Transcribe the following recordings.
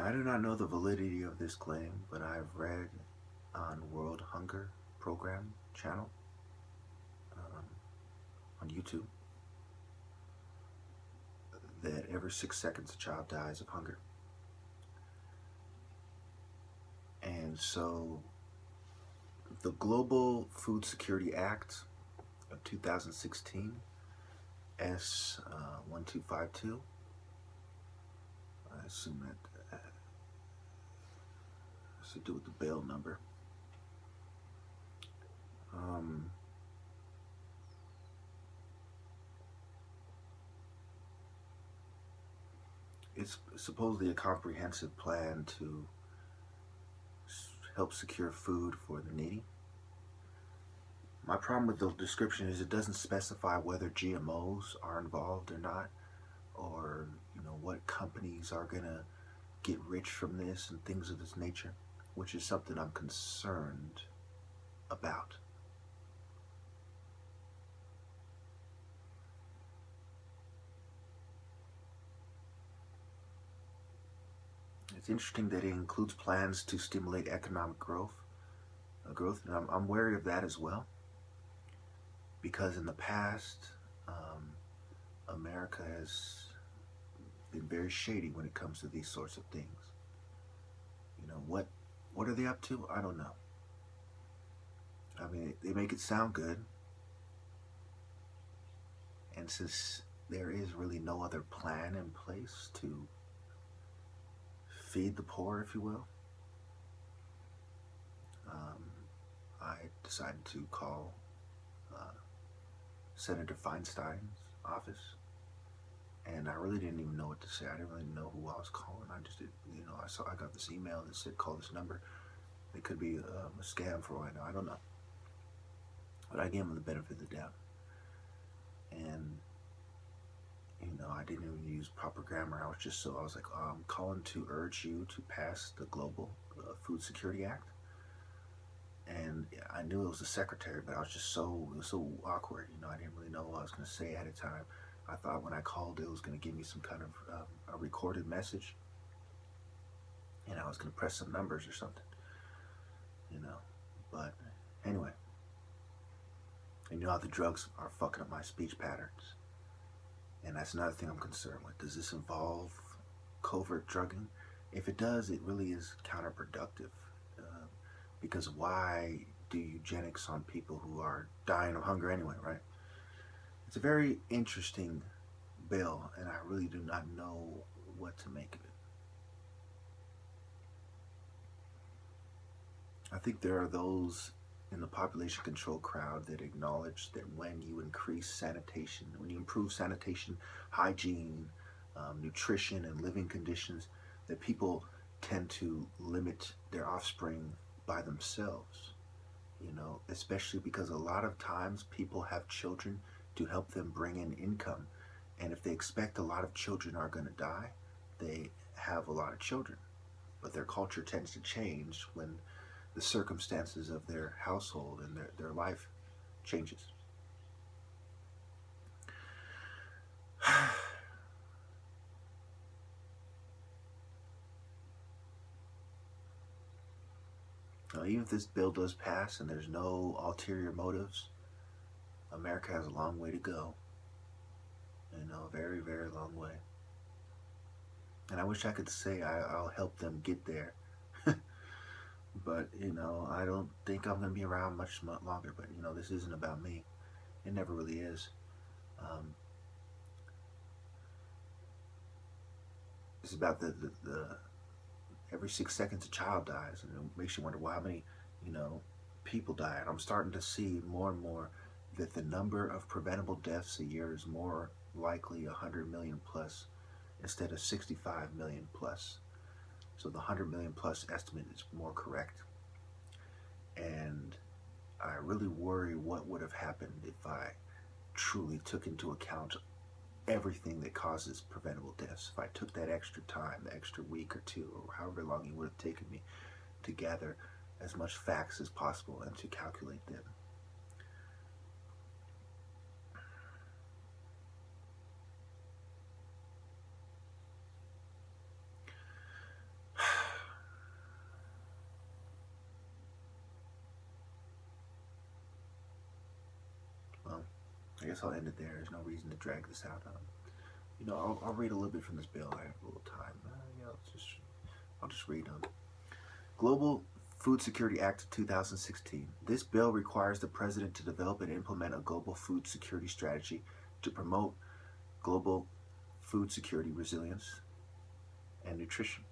I do not know the validity of this claim, but I've read on World Hunger Program channel um, on YouTube that every 6 seconds a child dies of hunger. And so the Global Food Security Act of 2016, S 1252, I assume that has to do with the bail number. Um, it's supposedly a comprehensive plan to help secure food for the needy. My problem with the description is it doesn't specify whether GMOs are involved or not, or what companies are gonna get rich from this and things of this nature, which is something I'm concerned about. It's interesting that it includes plans to stimulate economic growth, and I'm wary of that as well, because in the past, America has been very shady when it comes to these sorts of things. What are they up to? I don't know. I mean, they make it sound good, and since there is really no other plan in place to feed the poor, if you will, I decided to call Senator Feinstein's office, and I really didn't even know what to say. I didn't really know who I was calling. I just did, I got this email that said call this number. It could be a scam for all I know. I don't know, but I gave him the benefit of the doubt, and I didn't even use proper grammar. I was like, I'm calling to urge you to pass the Global Food Security Act. And I knew it was the secretary, but it was so awkward. I didn't really know what I was going to say ahead of time. I thought when I called, it was going to give me some kind of a recorded message, and I was going to press some numbers or something, But anyway, and how the drugs are fucking up my speech patterns, and that's another thing I'm concerned with. Does this involve covert drugging? If it does, it really is counterproductive. Because why do eugenics on people who are dying of hunger anyway, right? It's a very interesting bill, and I really do not know what to make of it. I think there are those in the population control crowd that acknowledge that when you increase sanitation, when you improve sanitation, hygiene, nutrition, and living conditions, that people tend to limit their offspring by themselves, especially because a lot of times people have children to help them bring in income. And if they expect a lot of children are going to die, they have a lot of children. But their culture tends to change when the circumstances of their household and their life changes. Now, even if this bill does pass and there's no ulterior motives, America has a long way to go. A very, very long way. And I wish I could say I'll help them get there. But, I don't think I'm going to be around much longer. But, this isn't about me. It never really is. It's about the every 6 seconds a child dies, and it makes you wonder, well, how many people die. And I'm starting to see more and more that the number of preventable deaths a year is more likely 100 million plus instead of 65 million plus. So the 100 million plus estimate is more correct. And I really worry what would have happened if I truly took into account everything that causes preventable deaths. If I took that extra time, the extra week or two, or however long it would have taken me to gather as much facts as possible and to calculate them. guess I'll end it there. There's no reason to drag this out. I'll read a little bit from this bill. I have a little time. I'll just read them. Global Food Security Act of 2016. This bill requires the President to develop and implement a global food security strategy to promote global food security, resilience, and nutrition.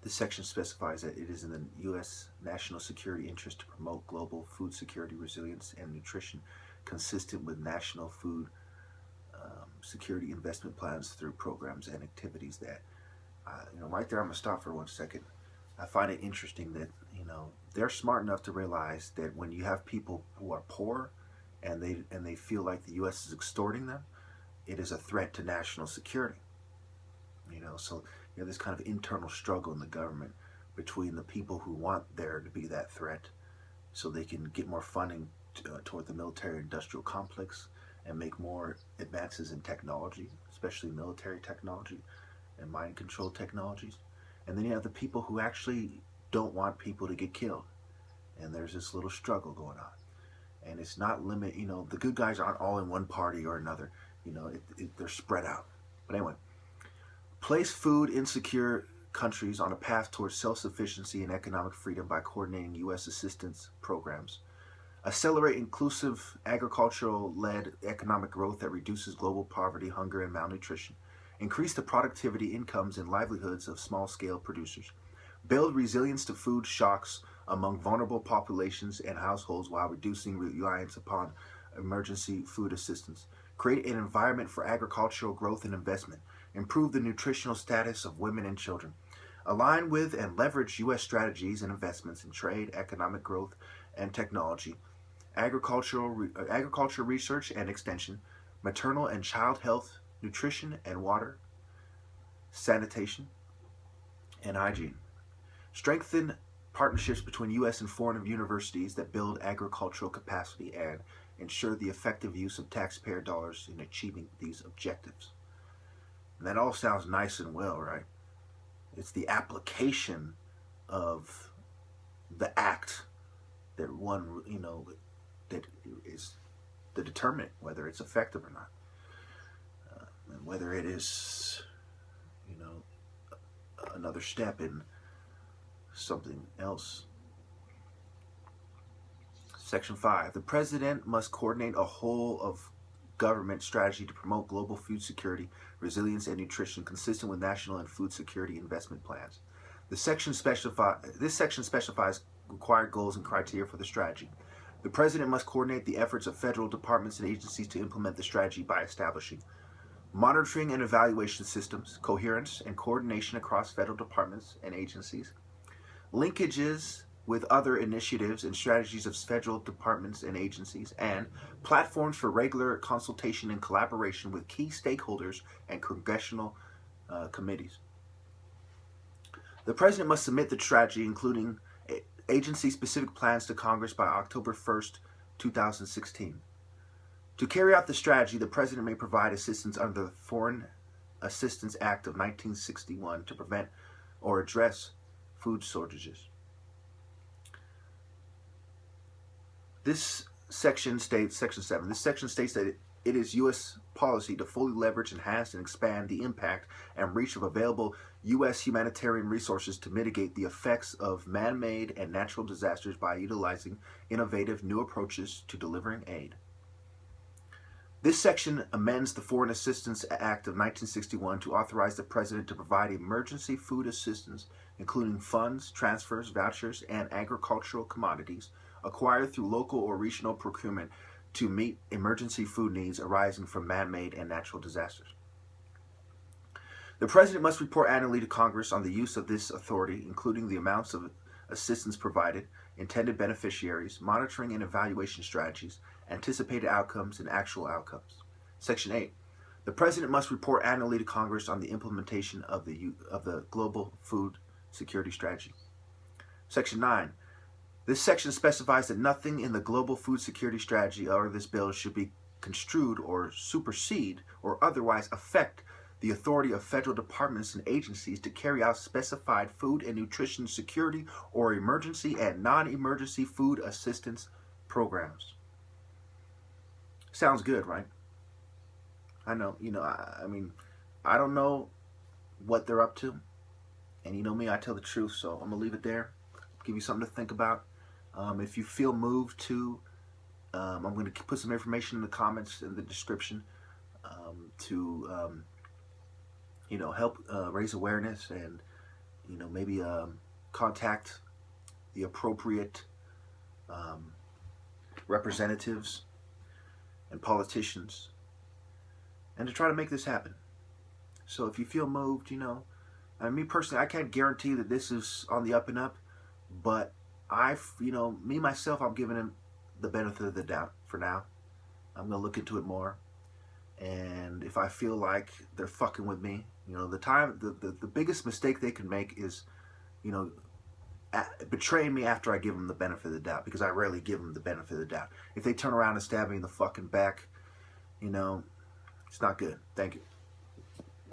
This section specifies that it is in the U.S. national security interest to promote global food security, resilience, and nutrition consistent with national food security investment plans through programs and activities that, right there I'm going to stop for 1 second. I find it interesting that, they're smart enough to realize that when you have people who are poor and they feel like the U.S. is extorting them, it is a threat to national security. So you have this kind of internal struggle in the government between the people who want there to be that threat so they can get more funding toward the military-industrial complex and make more advances in technology, especially military technology and mind control technologies. And then you have the people who actually don't want people to get killed. And there's this little struggle going on. And it's not the good guys aren't all in one party or another. They're spread out. But anyway, place food insecure countries on a path towards self-sufficiency and economic freedom by coordinating U.S. assistance programs. Accelerate inclusive agricultural-led economic growth that reduces global poverty, hunger, and malnutrition. Increase the productivity, incomes, and livelihoods of small-scale producers. Build resilience to food shocks among vulnerable populations and households while reducing reliance upon emergency food assistance. Create an environment for agricultural growth and investment. Improve the nutritional status of women and children. Align with and leverage U.S. strategies and investments in trade, economic growth, and technology. Agriculture research and extension. Maternal and child health, nutrition and water, sanitation, and hygiene. Strengthen partnerships between U.S. and foreign universities that build agricultural capacity and ensure the effective use of taxpayer dollars in achieving these objectives. And that all sounds nice and well, right? It's the application of the act that that is the determinant whether it's effective or not. And whether it is, another step in something else. Section 5. The President must coordinate a whole of government strategy to promote global food security, resilience, and nutrition consistent with national and food security investment plans. This section specifies required goals and criteria for the strategy. The President must coordinate the efforts of federal departments and agencies to implement the strategy by establishing monitoring and evaluation systems, coherence and coordination across federal departments and agencies, linkages with other initiatives and strategies of federal departments and agencies, and platforms for regular consultation and collaboration with key stakeholders and congressional committees. The President must submit the strategy, including agency-specific plans, to Congress by October 1st, 2016. To carry out the strategy, the President may provide assistance under the Foreign Assistance Act of 1961 to prevent or address food shortages. This section states, Section 7, this section states that it is U.S. policy to fully leverage, enhance, and expand the impact and reach of available U.S. humanitarian resources to mitigate the effects of man-made and natural disasters by utilizing innovative new approaches to delivering aid. This section amends the Foreign Assistance Act of 1961 to authorize the President to provide emergency food assistance, including funds, transfers, vouchers, and agricultural commodities acquired through local or regional procurement to meet emergency food needs arising from man-made and natural disasters. The President must report annually to Congress on the use of this authority, including the amounts of assistance provided, intended beneficiaries, monitoring and evaluation strategies, anticipated outcomes, and actual outcomes. Section 8. The President must report annually to Congress on the implementation of the Global Food Security Strategy. Section 9. This section specifies that nothing in the Global Food Security Strategy or this bill should be construed or supersede or otherwise affect the authority of federal departments and agencies to carry out specified food and nutrition security or emergency and non-emergency food assistance programs. Sounds good, right? I know, I mean, I don't know what they're up to. And you know me, I tell the truth, so I'm going to leave it there. Give you something to think about. If you feel moved to, I'm going to put some information in the comments, in the description, to, help raise awareness and, maybe contact the appropriate representatives and politicians, and to try to make this happen. So if you feel moved, me personally, I can't guarantee that this is on the up and up, but me myself, I'm giving him the benefit of the doubt for now. I'm gonna look into it more, and if I feel like they're fucking with me, the biggest mistake they can make is, betraying me after I give them the benefit of the doubt, because I rarely give them the benefit of the doubt. If they turn around and stab me in the fucking back, it's not good. Thank you.